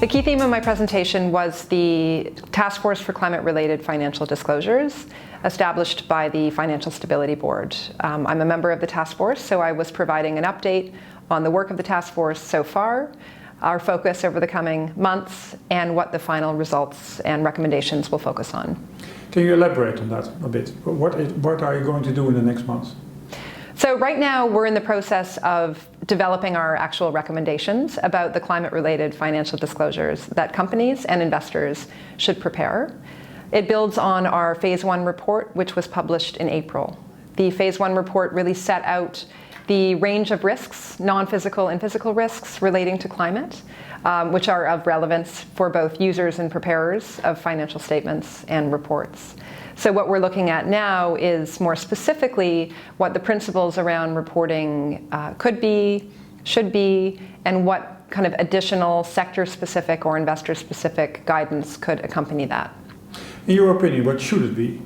The key theme of my presentation was the Taskforce for Climate-Related Financial Disclosures, established by the Financial Stability Board. I'm a member of the task force, so I was providing an update on the work of the task force so far, our focus over the coming months, and what the final results and recommendations will focus on. Can you elaborate on that a bit? What are you going to do in the next months? So right now we're in the process of developing our actual recommendations about the climate-related financial disclosures that companies and investors should prepare. It builds on our Phase 1 report, which was published in April. The Phase 1 report really set out the range of risks, non-physical and physical risks relating to climate, which are of relevance for both users and preparers of financial statements and reports. So what we're looking at now is more specifically what the principles around reporting could be, should be, and what kind of additional sector-specific or investor-specific guidance could accompany that. In your opinion, what should it be?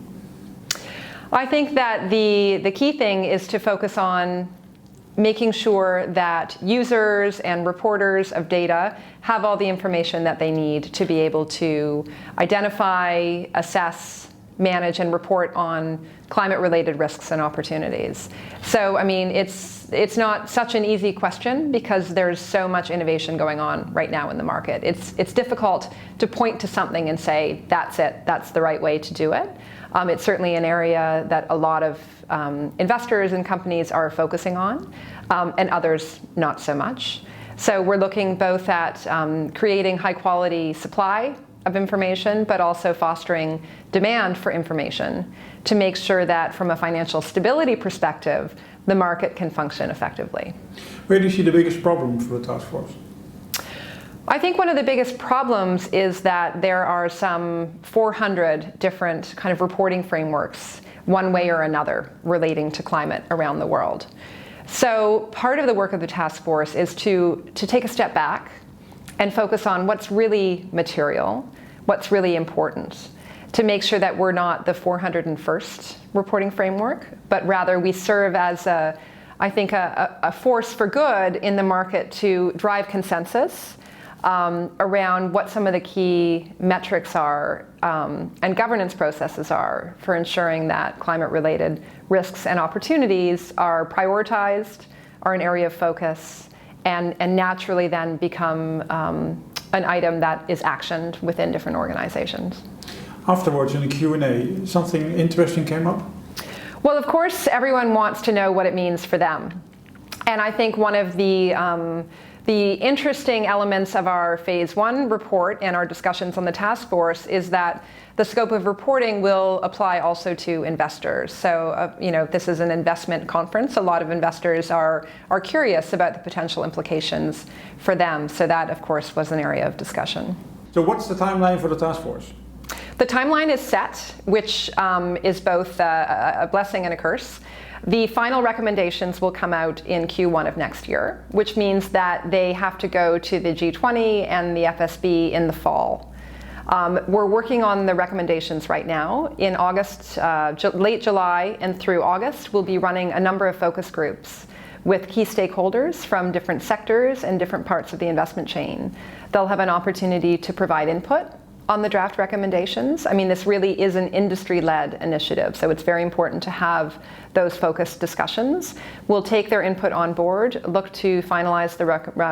I think that the key thing is to focus on making sure that users and reporters of data have all the information that they need to be able to identify, assess, manage, and report on climate-related risks and opportunities. So, I mean, it's not such an easy question because there's so much innovation going on right now in the market. It's difficult to point to something and say, that's it, that's the right way to do it. It's certainly an area that a lot of investors and companies are focusing on, and others not so much. So we're looking both at creating high-quality supply of information, but also fostering demand for information to make sure that from a financial stability perspective, the market can function effectively. Where do you see the biggest problem for the task force? I think one of the biggest problems is that there are some 400 different kind of reporting frameworks, one way or another, relating to climate around the world. So part of the work of the task force is to take a step back and focus on what's really material, what's really important, to make sure that we're not the 401st reporting framework, but rather we serve as I think a force for good in the market to drive consensus around what some of the key metrics are and governance processes are for ensuring that climate-related risks and opportunities are prioritized, are an area of focus, and naturally then become an item that is actioned within different organizations. Afterwards, in the Q&A, something interesting came up? Well, of course, everyone wants to know what it means for them. And I think one of the interesting elements of our Phase 1 report and our discussions on the task force is that the scope of reporting will apply also to investors. So, this is an investment conference. A lot of investors are curious about the potential implications for them. So that, of course, was an area of discussion. So what's the timeline for the task force? The timeline is set, which is both a blessing and a curse. The final recommendations will come out in Q1 of next year, which means that they have to go to the G20 and the FSB in the fall. We're working on the recommendations right now. In August, late July and through August, we'll be running a number of focus groups with key stakeholders from different sectors and different parts of the investment chain. They'll have an opportunity to provide input on the draft recommendations. I mean, this really is an industry-led initiative, so it's very important to have those focused discussions. We'll take their input on board, look to finalize the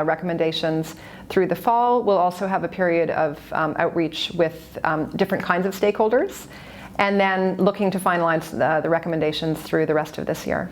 recommendations through the fall. We'll also have a period of outreach with different kinds of stakeholders, and then looking to finalize the recommendations through the rest of this year.